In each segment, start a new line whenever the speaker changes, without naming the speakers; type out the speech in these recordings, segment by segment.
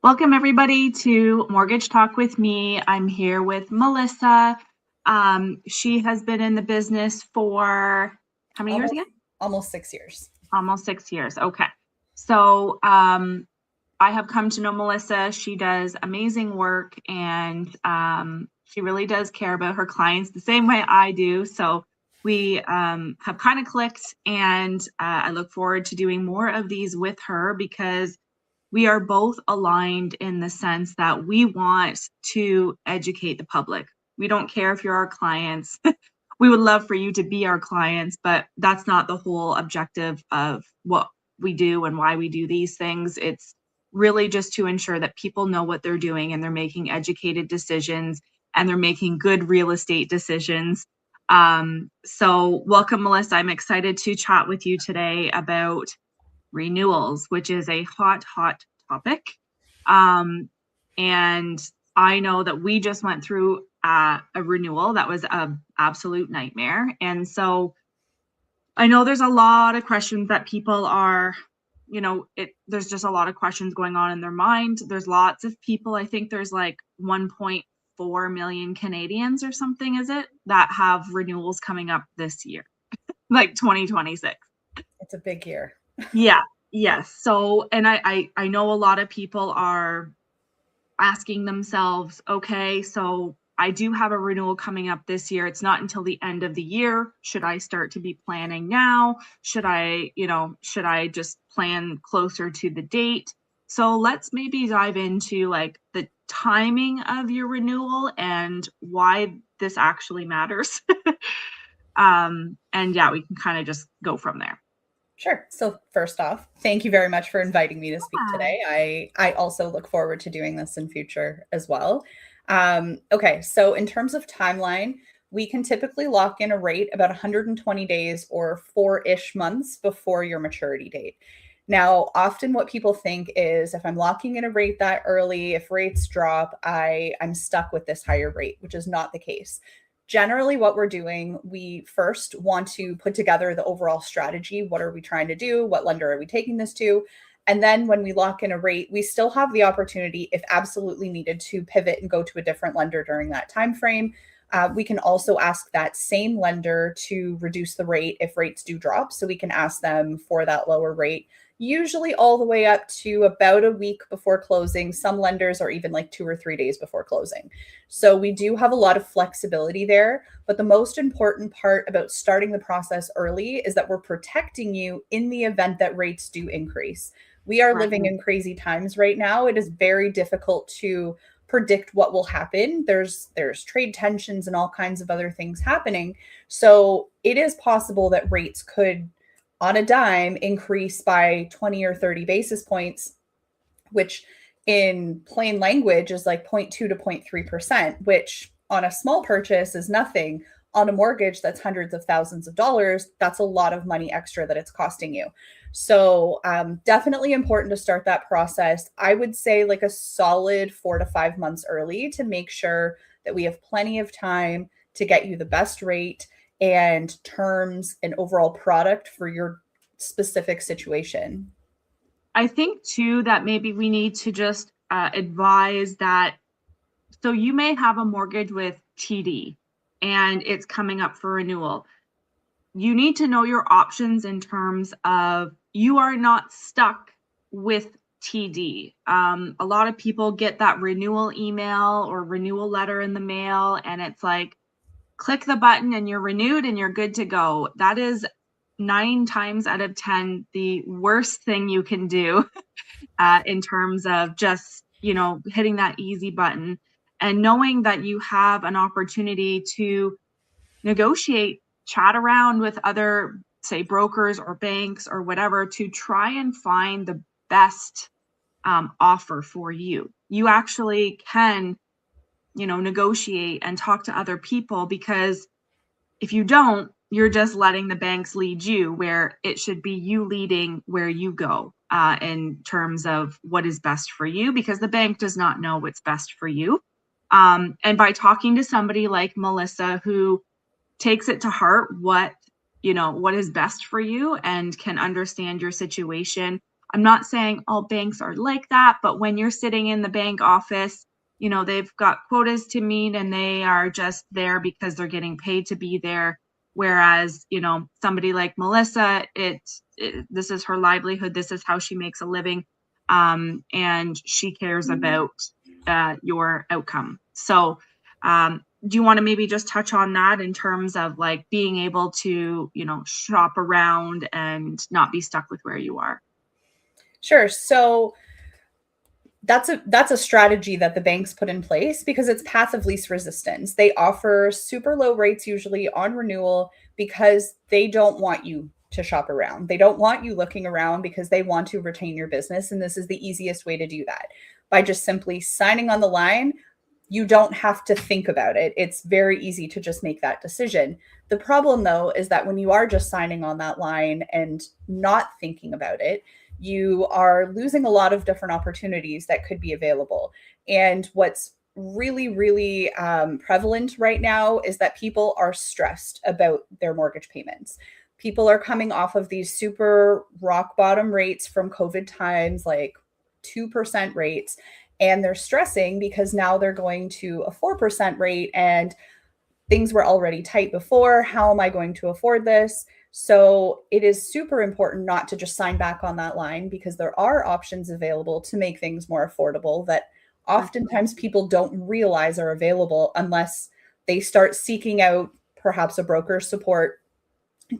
Welcome everybody to Mortgage Talk with me. I'm here with Melissa. She has been in the business for how many years
Almost
again?
almost 6 years.
Almost 6 years. Okay. So I have come to know Melissa. She does amazing work and she really does care about her clients the same way I do. So we have kind of clicked and I look forward to doing more of these with her because we are both aligned in the sense that we want to educate the public. We don't care if you're our clients. We would love for you to be our clients, but that's not the whole objective of what we do and why we do these things. It's really just to ensure that people know what they're doing and they're making educated decisions and they're making good real estate decisions. So welcome, Melissa. I'm excited to chat with you today about renewals, which is a hot topic. And I know that we just went through a renewal that was an absolute nightmare. And so I know there's a lot of questions that people are, there's just a lot of questions going on in their mind. There's lots of people. I think there's like 1.4 million Canadians or something, is it, that have renewals coming up this year, like 2026.
It's a big year.
Yeah. Yes. So, and I know a lot of people are asking themselves, okay, so I do have a renewal coming up this year. It's not until the end of the year. Should I start to be planning now? Should I just plan closer to the date? So let's maybe dive into like the timing of your renewal and why this actually matters. And yeah, we can kind of just go from there.
Sure. So first off, thank you very much for inviting me to speak today. I also look forward to doing this in future as well. Okay, so in terms of timeline, we can typically lock in a rate about 120 days or 4-ish months before your maturity date. Now, often what people think is if I'm locking in a rate that early, if rates drop, I'm stuck with this higher rate, which is not the case. Generally, what we're doing, we first want to put together the overall strategy. What are we trying to do? What lender are we taking this to? And then when we lock in a rate, we still have the opportunity, if absolutely needed, to pivot and go to a different lender during that time frame. We can also ask that same lender to reduce the rate if rates do drop. So we can ask them for that lower rate, usually all the way up to about a week before closing. Some lenders are even like 2 or 3 days before closing. So we do have a lot of flexibility there. But the most important part about starting the process early is that we're protecting you in the event that rates do increase. We are
Right.
living in crazy times right now. It is very difficult to predict what will happen. There's trade tensions and all kinds of other things happening. So it is possible that rates could on a dime increase by 20 or 30 basis points, which in plain language is like 0.2 to 0.3%, which on a small purchase is nothing. On a mortgage that's hundreds of thousands of dollars, that's a lot of money extra that it's costing you. So definitely important to start that process. I would say like a solid 4 to 5 months early to make sure that we have plenty of time to get you the best rate and terms and overall product for your specific situation.
I think too that maybe we need to just advise that. So you may have a mortgage with TD and it's coming up for renewal. You need to know your options in terms of you are not stuck with TD. A lot of people get that renewal email or renewal letter in the mail, and it's like, click the button and you're renewed and you're good to go. That is 9 times out of 10 the worst thing you can do in terms of just, hitting that easy button and knowing that you have an opportunity to negotiate, chat around with other, say, brokers or banks or whatever to try and find the best offer for you. You actually can, negotiate and talk to other people, because if you don't, you're just letting the banks lead you where it should be you leading where you go in terms of what is best for you, because the bank does not know what's best for you. And by talking to somebody like Melissa, who takes it to heart what is best for you and can understand your situation, I'm not saying all banks are like that, but when you're sitting in the bank office, they've got quotas to meet and they are just there because they're getting paid to be there. Whereas, somebody like Melissa, this is her livelihood. This is how she makes a living. And she cares about your outcome. So, do you want to maybe just touch on that in terms of like being able to, shop around and not be stuck with where you are?
Sure. So that's a strategy that the banks put in place because it's path of least resistance. They offer super low rates usually on renewal because they don't want you to shop around. They don't want you looking around because they want to retain your business. And this is the easiest way to do that by just simply signing on the line. You don't have to think about it. It's very easy to just make that decision. The problem, though, is that when you are just signing on that line and not thinking about it, you are losing a lot of different opportunities that could be available. And what's really, really prevalent right now is that people are stressed about their mortgage payments. People are coming off of these super rock bottom rates from COVID times, like 2% rates, and they're stressing because now they're going to a 4% rate and things were already tight before. How am I going to afford this? So it is super important not to just sign back on that line because there are options available to make things more affordable that oftentimes people don't realize are available unless they start seeking out perhaps a broker's support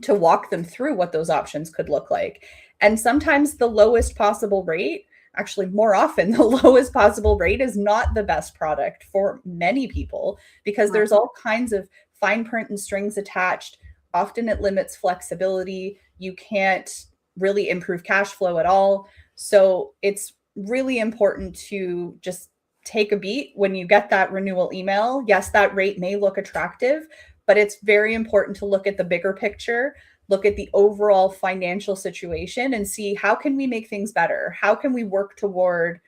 to walk them through what those options could look like. And sometimes the lowest possible rate, actually more often the lowest possible rate, is not the best product for many people because there's all kinds of fine print and strings attached. Often it limits flexibility. You can't really improve cash flow at all. So it's really important to just take a beat when you get that renewal email. Yes, that rate may look attractive, but it's very important to look at the bigger picture, look at the overall financial situation and see how can we make things better? How can we work toward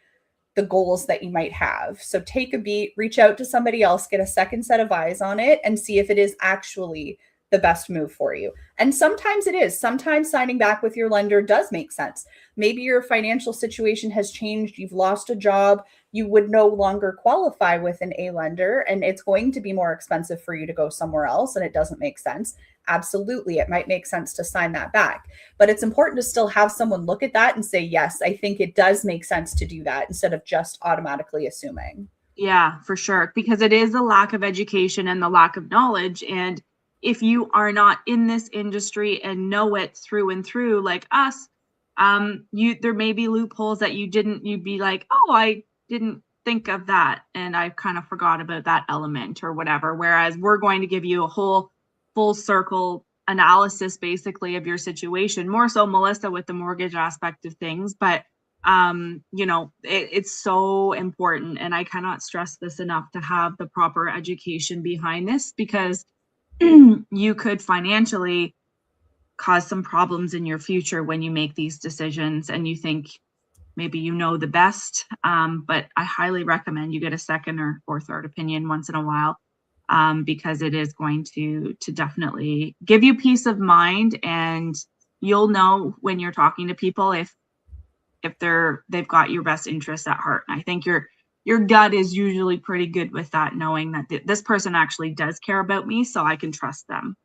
the goals that you might have? So take a beat, reach out to somebody else, get a second set of eyes on it and see if it is actually the best move for you. And sometimes it is. Sometimes signing back with your lender does make sense. Maybe your financial situation has changed. You've lost a job. You would no longer qualify with an A lender, and it's going to be more expensive for you to go somewhere else, and it doesn't make sense. Absolutely, it might make sense to sign that back. But it's important to still have someone look at that and say, yes, I think it does make sense to do that instead of just automatically assuming.
Yeah, for sure. Because it is the lack of education and the lack of knowledge. And if you are not in this industry and know it through and through, like us, there may be loopholes that you'd be like, oh, I didn't think of that. And I kind of forgot about that element or whatever. Whereas we're going to give you a whole full circle analysis basically of your situation, more so Melissa with the mortgage aspect of things. But it's so important. And I cannot stress this enough to have the proper education behind this because you could financially cause some problems in your future when you make these decisions and you think maybe the best. But I highly recommend you get a second or third opinion once in a while because it is going to definitely give you peace of mind, and you'll know when you're talking to people if they've got your best interests at heart. And I think your gut is usually pretty good with that, knowing that this person actually does care about me, so I can trust them.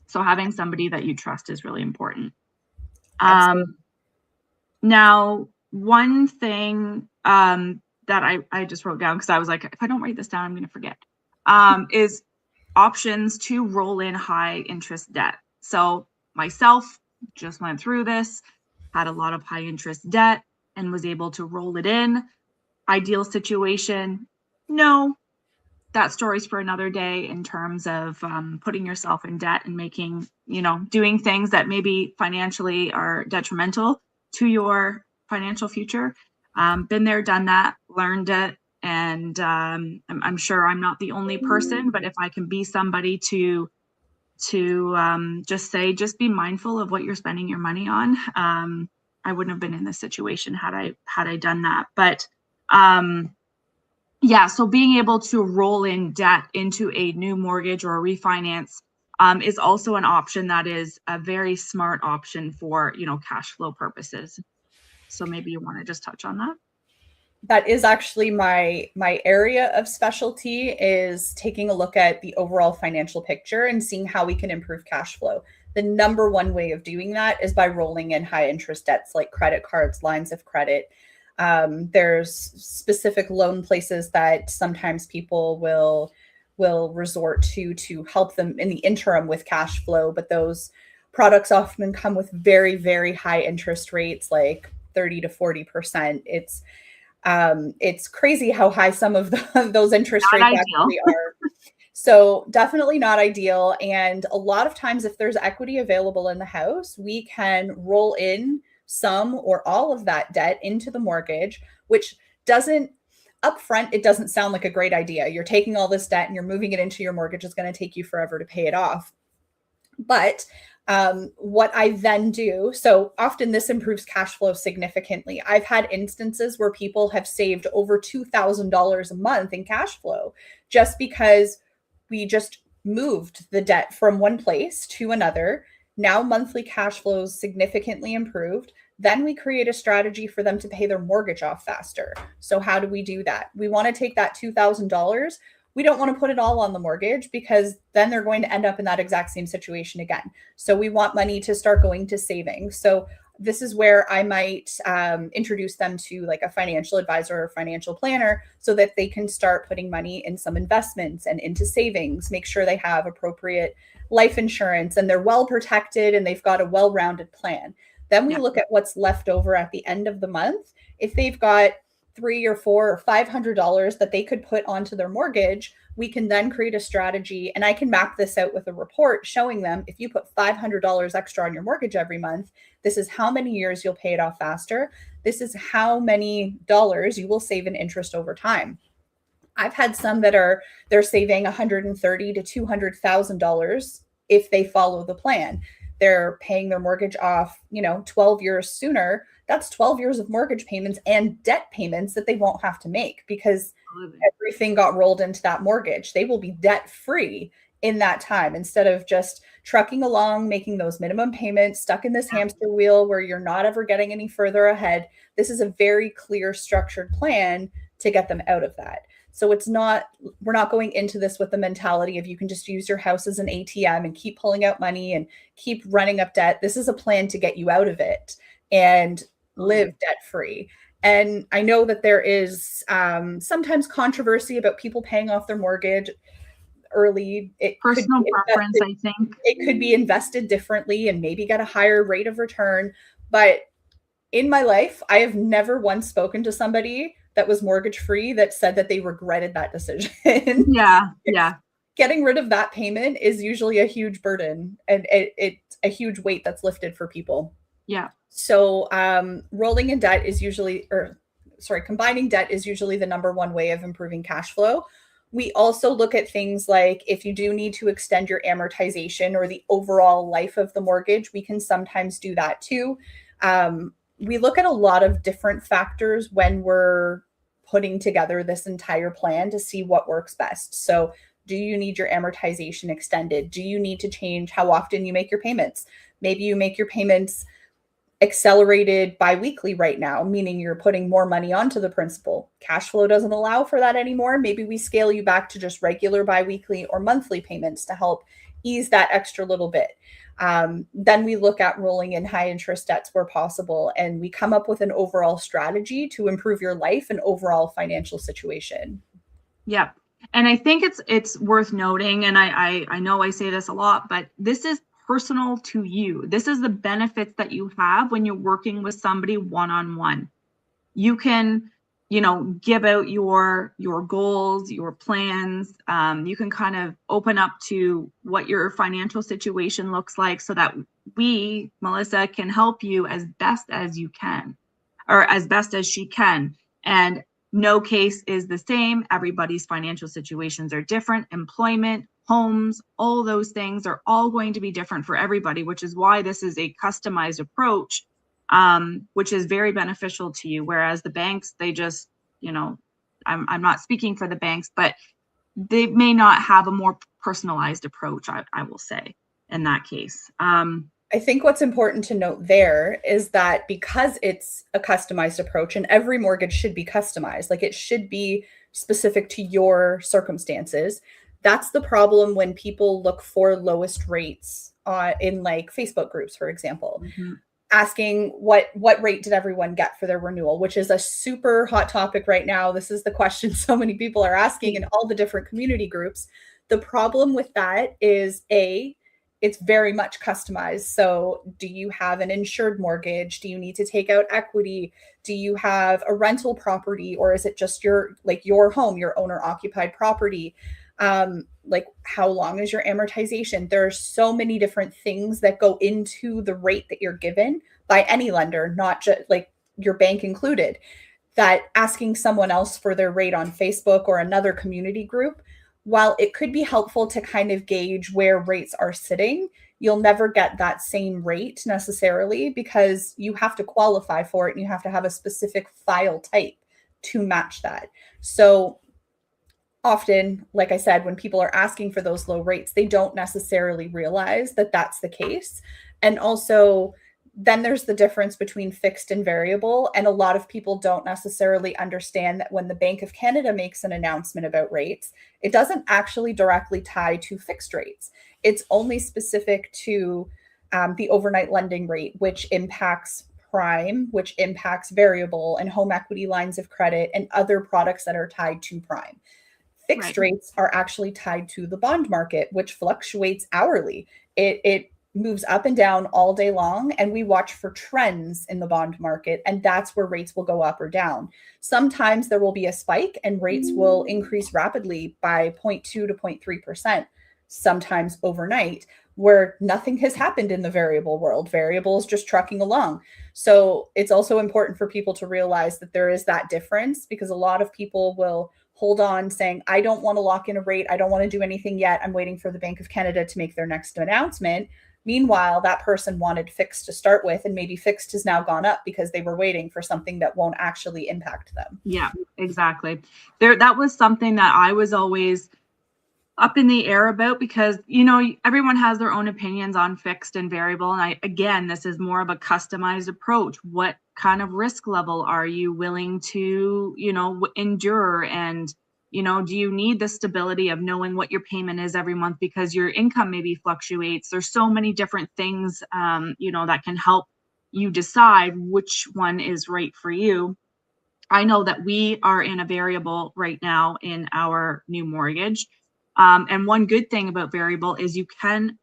So having somebody that you trust is really important. Now, one thing that I just wrote down because I was like, if I don't write this down, I'm going to forget, is options to roll in high interest debt. So myself just went through this, had a lot of high interest debt and was able to roll it in. Ideal situation? No. That story's for another day in terms of putting yourself in debt and making, doing things that maybe financially are detrimental to your financial future. Been there, done that, learned it. And I'm sure I'm not the only person, but if I can be somebody to just be mindful of what you're spending your money on. I wouldn't have been in this situation had I done that. But so being able to roll in debt into a new mortgage or a refinance is also an option that is a very smart option for, cash flow purposes. So maybe you want to just touch on that.
That is actually my area of specialty, is taking a look at the overall financial picture and seeing how we can improve cash flow. The number one way of doing that is by rolling in high interest debts like credit cards, lines of credit. There's specific loan places that sometimes people will resort to help them in the interim with cash flow, but those products often come with very, very high interest rates, like 30 to 40%. It's crazy how high some of those interest
Not
rates
ideal.
actually are. So definitely not ideal. And a lot of times, if there's equity available in the house, we can roll in some or all of that debt into the mortgage, which doesn't upfront, it doesn't sound like a great idea. You're taking all this debt and you're moving it into your mortgage. It's going to take you forever to pay it off. But what I then do, so often this improves cash flow significantly. I've had instances where people have saved over $2,000 a month in cash flow just because we just moved the debt from one place to another. Now monthly cash flows significantly improved. Then we create a strategy for them to pay their mortgage off faster. So how do we do that? We want to take that $2,000. We don't want to put it all on the mortgage because then they're going to end up in that exact same situation again. So we want money to start going to savings. So this is where I might introduce them to like a financial advisor or financial planner so that they can start putting money in some investments and into savings, make sure they have appropriate life insurance and they're well protected and they've got a well-rounded plan. Then we look at what's left over at the end of the month. If they've got $300 or $400 or $500 that they could put onto their mortgage, we can then create a strategy. And I can map this out with a report showing them if you put $500 extra on your mortgage every month, this is how many years you'll pay it off faster. This is how many dollars you will save in interest over time. I've had some that they're saving $130,000 to $200,000 if they follow the plan. They're paying their mortgage off, 12 years sooner. That's 12 years of mortgage payments and debt payments that they won't have to make because everything got rolled into that mortgage. They will be debt free in that time instead of just trucking along, making those minimum payments, stuck in this hamster wheel where you're not ever getting any further ahead. This is a very clear, structured plan to get them out of that. So we're not going into this with the mentality of you can just use your house as an ATM and keep pulling out money and keep running up debt. This is a plan to get you out of it and live debt free. And I know that there is sometimes controversy about people paying off their mortgage early.
Personal preference, I think.
It could be invested differently and maybe get a higher rate of return. But in my life, I have never once spoken to somebody that was mortgage free that said that they regretted that decision.
Yeah.
Getting rid of that payment is usually a huge burden and it's a huge weight that's lifted for people.
Yeah.
So combining debt is usually the number one way of improving cash flow. We also look at things like if you do need to extend your amortization or the overall life of the mortgage, we can sometimes do that too. We look at a lot of different factors when we're putting together this entire plan to see what works best. So do you need your amortization extended? Do you need to change how often you make your payments? Maybe you make your payments accelerated biweekly right now, meaning you're putting more money onto the principal. Cash flow doesn't allow for that anymore. Maybe we scale you back to just regular biweekly or monthly payments to help ease that extra little bit. Then we look at rolling in high interest debts where possible, and we come up with an overall strategy to improve your life and overall financial situation.
Yeah. And I think it's worth noting, and I know I say this a lot, but this is personal to you. This is the benefits that you have when you're working with somebody one-on-one. You can, give out your goals, your plans. You can kind of open up to what your financial situation looks like so that we, Melissa, can help you as best as you can, or as best as she can. And no case is the same. Everybody's financial situations are different. Employment, homes, all those things are all going to be different for everybody, which is why this is a customized approach, which is very beneficial to you. Whereas the banks, they just, I'm not speaking for the banks, but they may not have a more personalized approach, I will say, in that case.
I think what's important to note there is that because it's a customized approach, and every mortgage should be customized, like it should be specific to your circumstances. That's the problem when people look for lowest rates in like Facebook groups, for example,
Mhm.
asking what rate did everyone get for their renewal, which is a super hot topic right now. This is the question so many people are asking in all the different community groups. The problem with that is it's very much customized. So do you have an insured mortgage? Do you need to take out equity? Do you have a rental property, or is it just your home, your owner occupied property? Like how long is your amortization? There are so many different things that go into the rate that you're given by any lender, not just like your bank included, that asking someone else for their rate on Facebook or another community group, while it could be helpful to kind of gauge where rates are sitting, you'll never get that same rate necessarily because you have to qualify for it and you have to have a specific file type to match that. So often, like I said, when people are asking for those low rates, they don't necessarily realize that that's the case. And also, then there's the difference between fixed and variable. And a lot of people don't necessarily understand that when the Bank of Canada makes an announcement about rates, it doesn't actually directly tie to fixed rates. It's only specific to the overnight lending rate, which impacts prime, which impacts variable and home equity lines of credit and other products that are tied to prime. Fixed
Right.
rates are actually tied to the bond market, which fluctuates hourly. It moves up and down all day long, and we watch for trends in the bond market, and that's where rates will go up or down. Sometimes there will be a spike and rates will increase rapidly by 0.2 to 0.3%, sometimes overnight, where nothing has happened in the variable world. Variable is just trucking along. So it's also important for people to realize that there is that difference, because a lot of people will hold on saying, I don't want to lock in a rate. I don't want to do anything yet. I'm waiting for the Bank of Canada to make their next announcement. Meanwhile, that person wanted fixed to start with, and maybe fixed has now gone up because they were waiting for something that won't actually impact them.
Yeah, exactly. That was something that I was always up in the air about because, everyone has their own opinions on fixed and variable. And again, this is more of a customized approach. What kind of risk level are you willing to, endure? And, do you need the stability of knowing what your payment is every month because your income maybe fluctuates? There's so many different things, that can help you decide which one is right for you. I know that we are in a variable right now in our new mortgage. And one good thing about variable is you can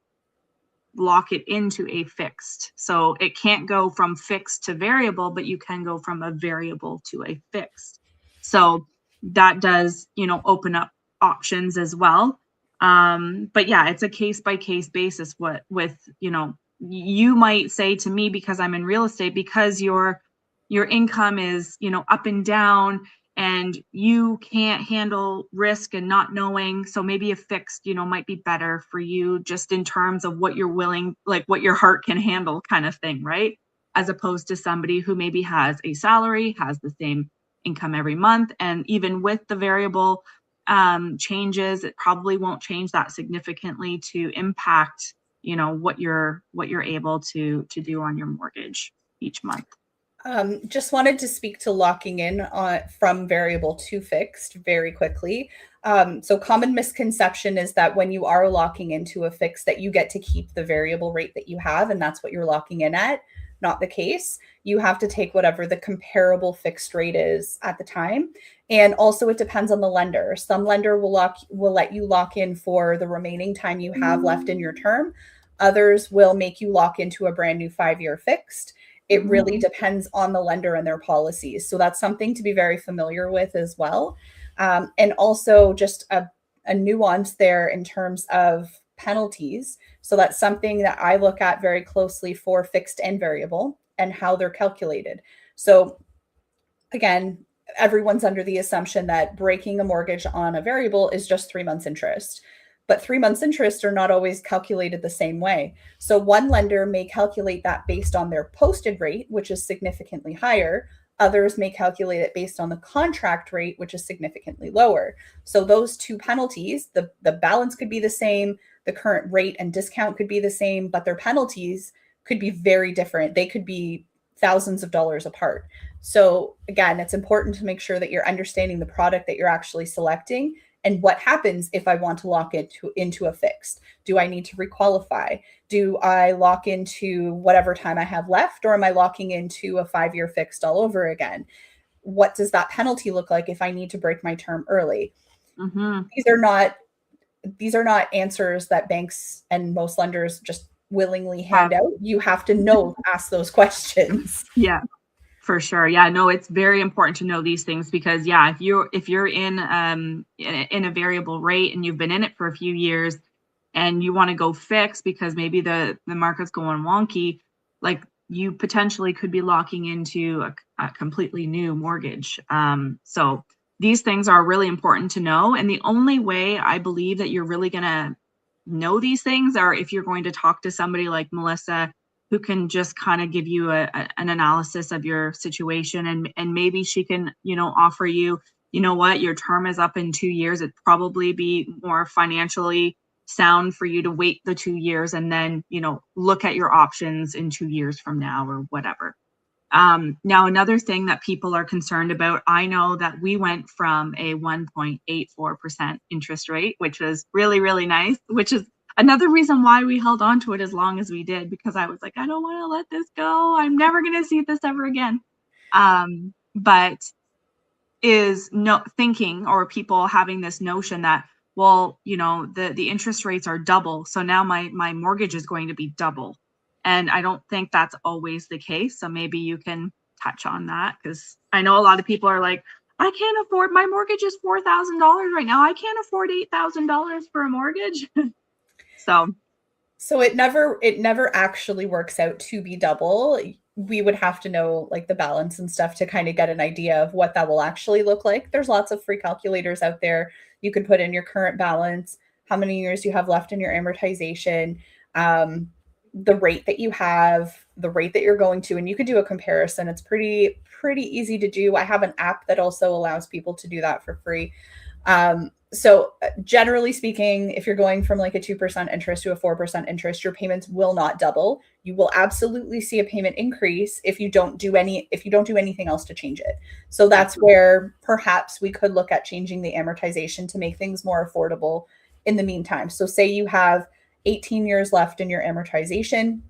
lock it into a fixed. So it can't go from fixed to variable, but you can go from a variable to a fixed. So that does, open up options as well. But yeah, it's a case by case basis. What with, you might say to me, because I'm in real estate, because your income is, up and down, and you can't handle risk and not knowing. So maybe a fixed, might be better for you just in terms of what you're willing, like what your heart can handle kind of thing, right? As opposed to somebody who maybe has a salary, has the same income every month. And even with the variable changes, it probably won't change that significantly to impact, what you're able to do on your mortgage each month.
Just wanted to speak to locking in from variable to fixed very quickly. So common misconception is that when you are locking into a fix that you get to keep the variable rate that you have, and that's what you're locking in at. Not the case. You have to take whatever the comparable fixed rate is at the time. And also it depends on the lender. Some lender will let you lock in for the remaining time you have left in your term. Others will make you lock into a brand new 5-year fixed. It really depends on the lender and their policies. So that's something to be very familiar with as well. And also just a nuance there in terms of penalties. So that's something that I look at very closely for fixed and variable and how they're calculated. So again, everyone's under the assumption that breaking a mortgage on a variable is just 3 months interest. But 3 months interest are not always calculated the same way. So one lender may calculate that based on their posted rate, which is significantly higher. Others may calculate it based on the contract rate, which is significantly lower. So those two penalties, the balance could be the same, the current rate and discount could be the same, but their penalties could be very different. They could be thousands of dollars apart. So again, it's important to make sure that you're understanding the product that you're actually selecting and what happens if I want to lock into a fixed. Do I need to requalify? Do I lock into whatever time I have left, or am I locking into a 5-year fixed all over again? What does that penalty look like if I need to break my term early?
Mm-hmm.
These are not answers that banks and most lenders just willingly hand out. You have to ask those questions.
Yeah, for sure. Yeah, no, it's very important to know these things because yeah, if you're in a variable rate and you've been in it for a few years and you want to go fix because maybe the market's going wonky, like you potentially could be locking into a completely new mortgage. So these things are really important to know. And the only way I believe that you're really going to know these things are if you're going to talk to somebody like Melissa who can just kind of give you an analysis of your situation, and maybe she can, offer you, what, your term is up in 2 years. It'd probably be more financially sound for you to wait the 2 years and then, look at your options in 2 years from now or whatever. Now, another thing that people are concerned about, I know that we went from a 1.84% interest rate, which was really, really nice, which is another reason why we held on to it as long as we did, because I was like, I don't want to let this go. I'm never going to see this ever again. But is no thinking, or people having this notion that, well, the interest rates are double, so now my mortgage is going to be double. And I don't think that's always the case. So maybe you can touch on that, because I know a lot of people are like, I can't afford, my mortgage is $4,000 right now. I can't afford $8,000 for a mortgage.
So it never actually works out to be double. We would have to know like the balance and stuff to kind of get an idea of what that will actually look like. There's lots of free calculators out there. You could put in your current balance, how many years you have left in your amortization, the rate that you have, the rate that you're going to, and you could do a comparison. It's pretty easy to do. I have an app that also allows people to do that for free. So generally speaking, if you're going from like a 2% interest to a 4% interest, your payments will not double. You will absolutely see a payment increase if you don't do anything else to change it. So that's where perhaps we could look at changing the amortization to make things more affordable in the meantime. So say you have 18 years left in your amortization.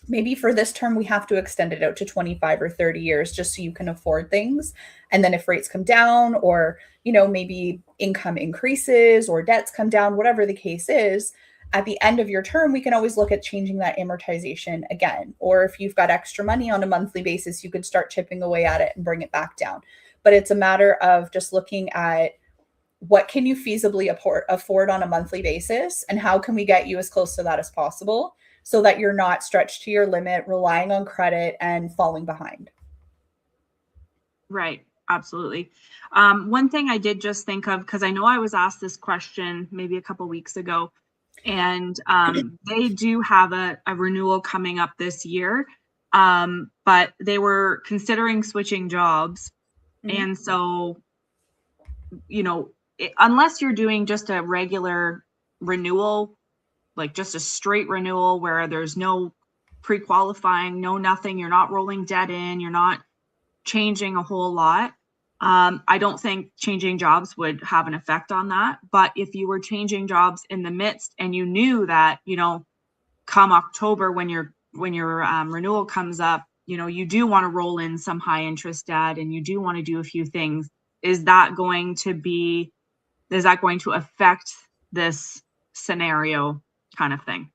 Maybe for this term, we have to extend it out to 25 or 30 years just so you can afford things. And then if rates come down, or, maybe income increases or debts come down, whatever the case is, at the end of your term, we can always look at changing that amortization again. Or if you've got extra money on a monthly basis, you could start chipping away at it and bring it back down. But it's a matter of just looking at what can you feasibly afford on a monthly basis, and how can we get you as close to that as possible, so that you're not stretched to your limit, relying on credit and falling behind.
Right. Absolutely. One thing I did just think of, because I know I was asked this question maybe a couple weeks ago, and they do have a renewal coming up this year, but they were considering switching jobs. Mm-hmm. And so, unless you're doing just a regular renewal, like just a straight renewal where there's no pre-qualifying, no nothing, you're not rolling debt in, you're not changing a whole lot. I don't think changing jobs would have an effect on that. But if you were changing jobs in the midst and you knew that, come October when your renewal comes up, you do want to roll in some high interest debt and you do want to do a few things, is that going to affect this scenario kind of thing?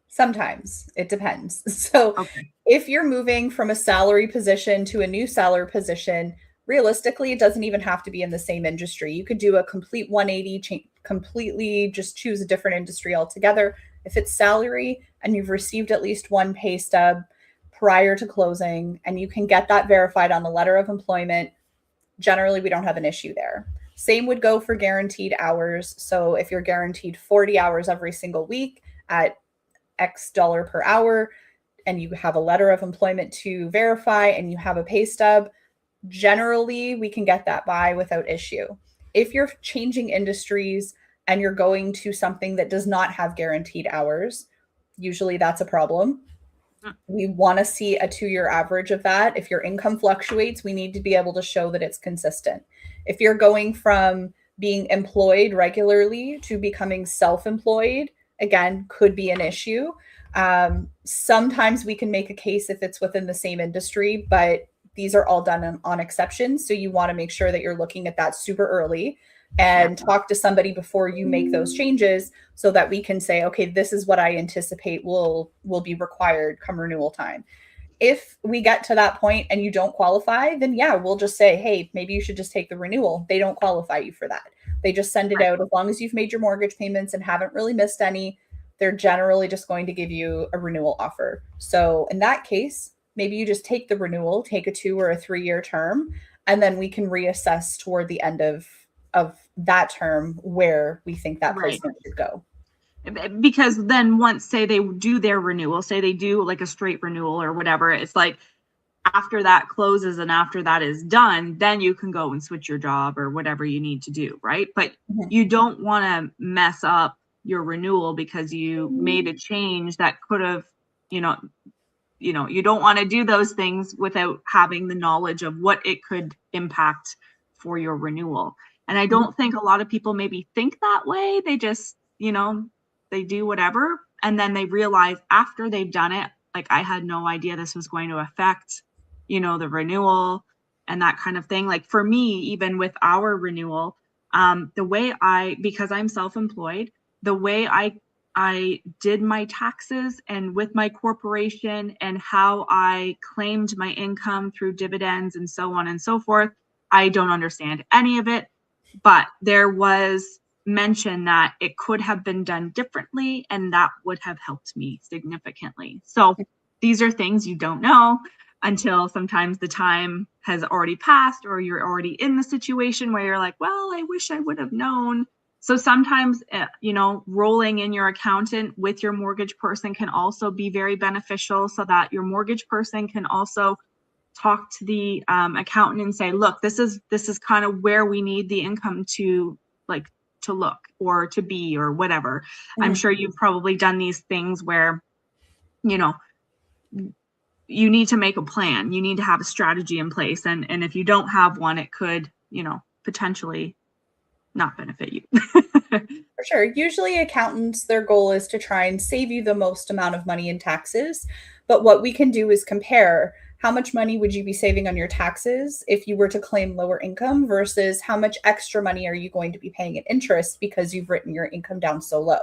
Sometimes it depends. So If you're moving from a salary position to a new salary position, realistically, it doesn't even have to be in the same industry. You could do a complete 180, completely just choose a different industry altogether. If it's salary and you've received at least one pay stub prior to closing, and you can get that verified on the letter of employment, generally we don't have an issue there. Same would go for guaranteed hours. So if you're guaranteed 40 hours every single week at X dollar per hour, and you have a letter of employment to verify and you have a pay stub, generally we can get that by without issue. If you're changing industries and you're going to something that does not have guaranteed hours, usually that's a problem. We want to see a 2-year average of that. If your income fluctuates, we need to be able to show that it's consistent. If you're going from being employed regularly to becoming self-employed, again, could be an issue. Sometimes we can make a case if it's within the same industry, but these are all done on exceptions. So you want to make sure that you're looking at that super early and talk to somebody before you make those changes so that we can say, okay, this is what I anticipate will be required come renewal time. If we get to that point and you don't qualify, then yeah, we'll just say, hey, maybe you should just take the renewal. They don't qualify you for that. They just send it out. As long as you've made your mortgage payments and haven't really missed any, they're generally just going to give you a renewal offer. So in that case, maybe you just take the renewal, take a 2 or a 3-year term, and then we can reassess toward the end of that term where we think that placement should go.
Because then once, say they do their renewal, say they do like a straight renewal or whatever, it's like after that closes and after that is done, then you can go and switch your job or whatever you need to do, right? But you don't want to mess up your renewal because you made a change that could have, you don't want to do those things without having the knowledge of what it could impact for your renewal. And I don't think a lot of people maybe think that way. They just, they do whatever. And then they realize after they've done it, like, I had no idea this was going to affect, the renewal and that kind of thing. Like for me, even with our renewal, the way because I'm self-employed, the way I did my taxes and with my corporation and how I claimed my income through dividends and so on and so forth, I don't understand any of it. But there was mention that it could have been done differently, and that would have helped me significantly. So these are things you don't know until sometimes the time has already passed or you're already in the situation where you're like, well, I wish I would have known. So sometimes, rolling in your accountant with your mortgage person can also be very beneficial so that your mortgage person can also talk to the accountant and say, look, this is kind of where we need the income to look or to be or whatever. I'm sure you've probably done these things where, you need to make a plan. You need to have a strategy in place. And if you don't have one, it could, potentially not benefit you.
For sure. Usually accountants, their goal is to try and save you the most amount of money in taxes. But what we can do is compare how much money would you be saving on your taxes if you were to claim lower income versus how much extra money are you going to be paying in interest because you've written your income down so low.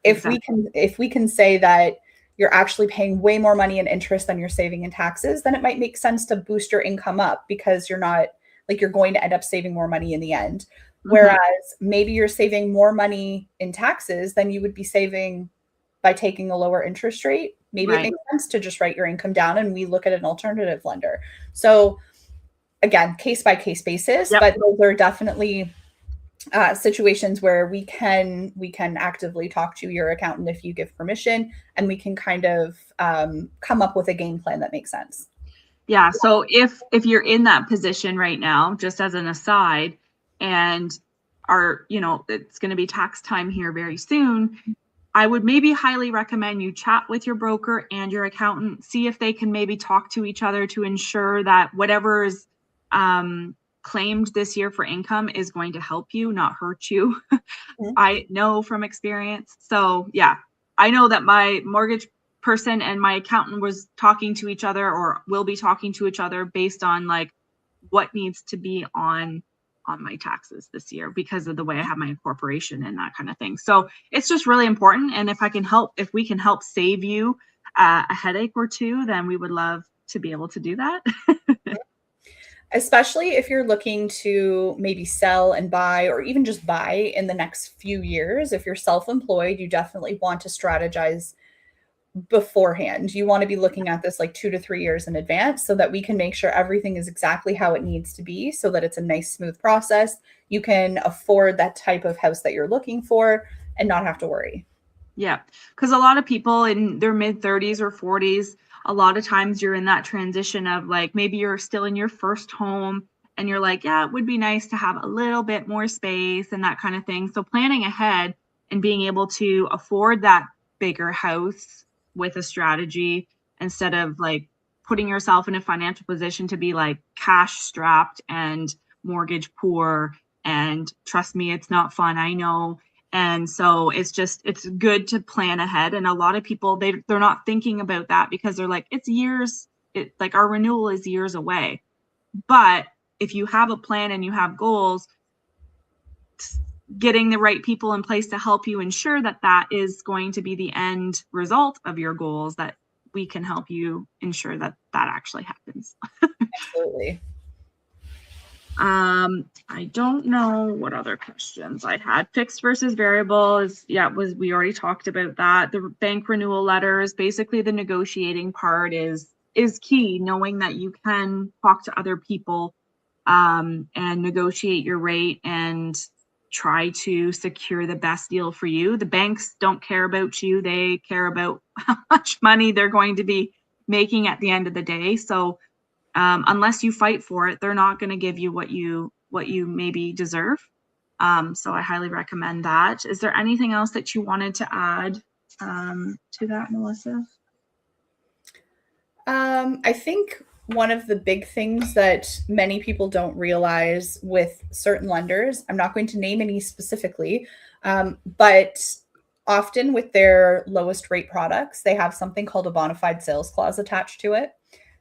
Exactly. If we can say that you're actually paying way more money in interest than you're saving in taxes, then it might make sense to boost your income up because you're going to end up saving more money in the end. Whereas maybe you're saving more money in taxes than you would be saving by taking a lower interest rate. Maybe it makes sense to just write your income down and we look at an alternative lender. So again, case by case basis, but those are definitely situations where we can actively talk to your accountant if you give permission, and we can kind of come up with a game plan that makes sense.
Yeah. So if you're in that position right now, just as an aside, and it's going to be tax time here very soon, I would maybe highly recommend you chat with your broker and your accountant, see if they can maybe talk to each other to ensure that whatever is claimed this year for income is going to help you, not hurt you. I know from experience. So yeah, I know that my mortgage person and my accountant was talking to each other or will be talking to each other based on like what needs to be on my taxes this year because of the way I have my incorporation and that kind of thing. So it's just really important. And if we can help save you a headache or two, then we would love to be able to do that.
Especially if you're looking to maybe sell and buy or even just buy in the next few years. If you're self-employed, you definitely want to strategize beforehand. You want to be looking at this like 2 to 3 years in advance so that we can make sure everything is exactly how it needs to be so that it's a nice, smooth process. You can afford that type of house that you're looking for and not have to worry.
Yeah. Because a lot of people in their mid 30s or 40s, a lot of times you're in that transition of like, maybe you're still in your first home and you're like, yeah, it would be nice to have a little bit more space and that kind of thing. So planning ahead and being able to afford that bigger house with a strategy instead of like putting yourself in a financial position to be like cash strapped and mortgage poor. And trust me, it's not fun, I know. And so it's good to plan ahead. And a lot of people, they're not thinking about that because they're like, it's years, like our renewal is years away. But if you have a plan and you have goals, getting the right people in place to help you ensure that that is going to be the end result of your goals, that we can help you ensure that that actually happens.
Absolutely.
I don't know what other questions I had. Fixed versus variable is, we already talked about that. The bank renewal letters, basically the negotiating part is key, knowing that you can talk to other people and negotiate your rate and try to secure the best deal for you. The banks don't care about you. They care about how much money they're going to be making at the end of the day. So unless you fight for it, they're not going to give you what you maybe deserve. So I highly recommend that. Is there anything else that you wanted to add to that, Melissa?
I think one of the big things that many people don't realize with certain lenders, I'm not going to name any specifically, but often with their lowest rate products, they have something called a Bonafide sales clause attached to it,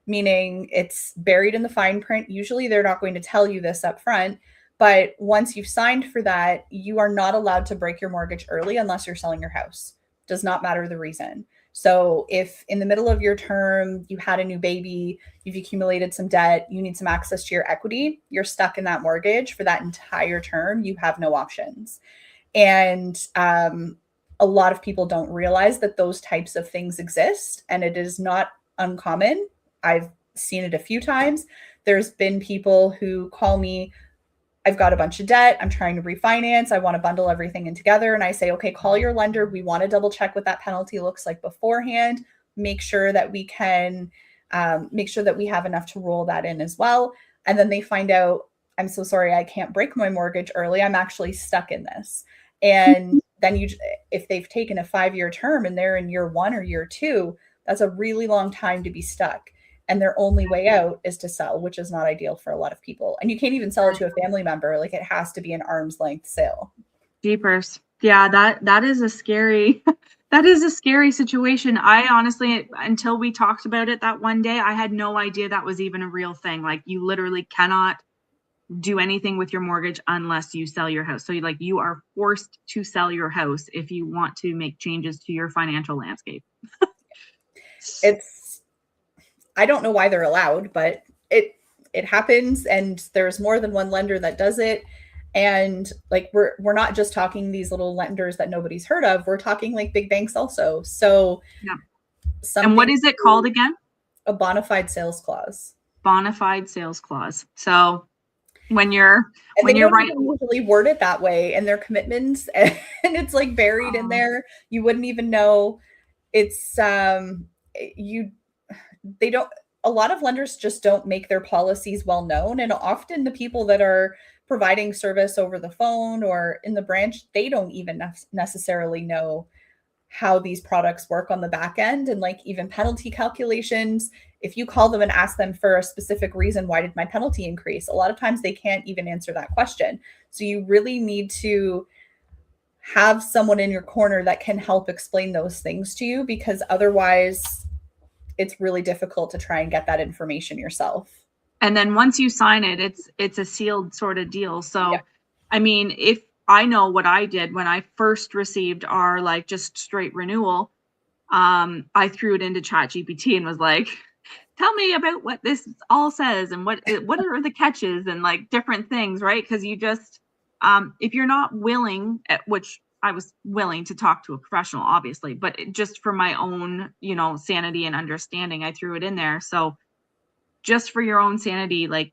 meaning it's buried in the fine print. Usually they're not going to tell you this up front, but once you've signed for that, you are not allowed to break your mortgage early unless you're selling your house. Does not matter the reason. So if in the middle of your term, you had a new baby, you've accumulated some debt, you need some access to your equity, you're stuck in that mortgage for that entire term. You have no options. And a lot of people don't realize that those types of things exist, and it is not uncommon. I've seen it a few times. There's been people who call me, I've got a bunch of debt, I'm trying to refinance, I want to bundle everything in together. And I say, okay, call your lender. We want to double check what that penalty looks like beforehand. Make sure that we can make sure that we have enough to roll that in as well. And then they find out, I'm so sorry, I can't break my mortgage early. I'm actually stuck in this. And then if they've taken a 5-year term and they're in year 1 or year 2, that's a really long time to be stuck. And their only way out is to sell, which is not ideal for a lot of people. And you can't even sell it to a family member. Like, it has to be an arm's length sale.
Jeepers. Yeah, that is a scary that is a scary situation. I honestly, until we talked about it that one day, I had no idea that was even a real thing. Like, you literally cannot do anything with your mortgage unless you sell your house. So you are forced to sell your house if you want to make changes to your financial landscape.
I don't know why they're allowed, but it happens, and there's more than one lender that does it. And like, we're not just talking these little lenders that nobody's heard of. We're talking like big banks also. So
yeah. And what is it called again?
A Bonafide sales clause.
Bonafide sales clause. So when you're
right, usually word it that way in their commitments, and it's like buried in there. You wouldn't even know. It's they don't, a lot of lenders just don't make their policies well known. And often the people that are providing service over the phone or in the branch, they don't even necessarily know how these products work on the back end. And like, even penalty calculations, if you call them and ask them for a specific reason, why did my penalty increase? A lot of times they can't even answer that question. So you really need to have someone in your corner that can help explain those things to you, because otherwise it's really difficult to try and get that information yourself.
And then once you sign it, it's a sealed sort of deal. So, yeah. I mean, if I know what I did when I first received our like just straight renewal, I threw it into ChatGPT and was like, tell me about what this all says and what are the catches and like different things, right? Because you just, if you're not willing, which I was willing to talk to a professional, obviously, but just for my own, sanity and understanding, I threw it in there. So just for your own sanity, like,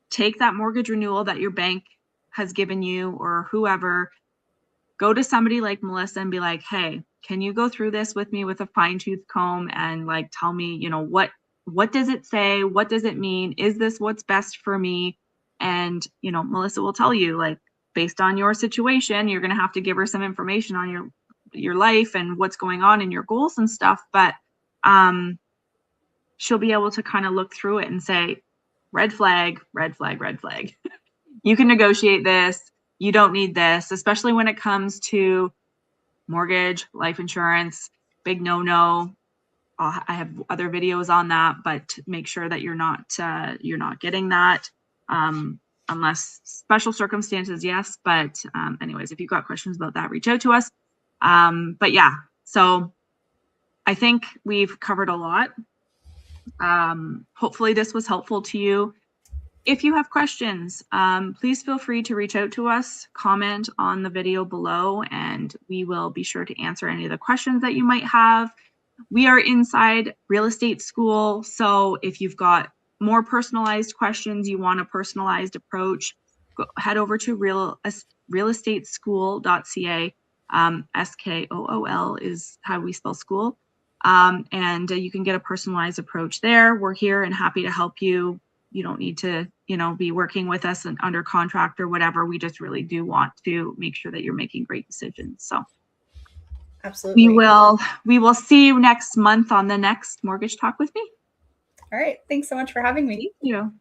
take that mortgage renewal that your bank has given you or whoever, go to somebody like Melissa and be like, hey, can you go through this with me with a fine-tooth comb and like tell me, what does it say? What does it mean? Is this what's best for me? And, Melissa will tell you, like, based on your situation, you're going to have to give her some information on your life and what's going on in your goals and stuff. But she'll be able to kind of look through it and say, red flag, red flag, red flag. You can negotiate this. You don't need this, especially when it comes to mortgage, life insurance, big no-no. I have other videos on that, but make sure that you're not getting that unless special circumstances, yes. But anyways, if you've got questions about that, reach out to us. But yeah, so I think we've covered a lot. Hopefully this was helpful to you. If you have questions, please feel free to reach out to us, comment on the video below, and we will be sure to answer any of the questions that you might have. We are inside real estate school, so if you've got more personalized questions, you want a personalized approach, head over to realestateschool.ca. SKOOL is how we spell school. And you can get a personalized approach there. We're here and happy to help you. You don't need to, be working with us and under contract or whatever. We just really do want to make sure that you're making great decisions. So
absolutely.
We will see you next month on the next Mortgage Talk with me.
All right. Thanks so much for having me.
Thank you.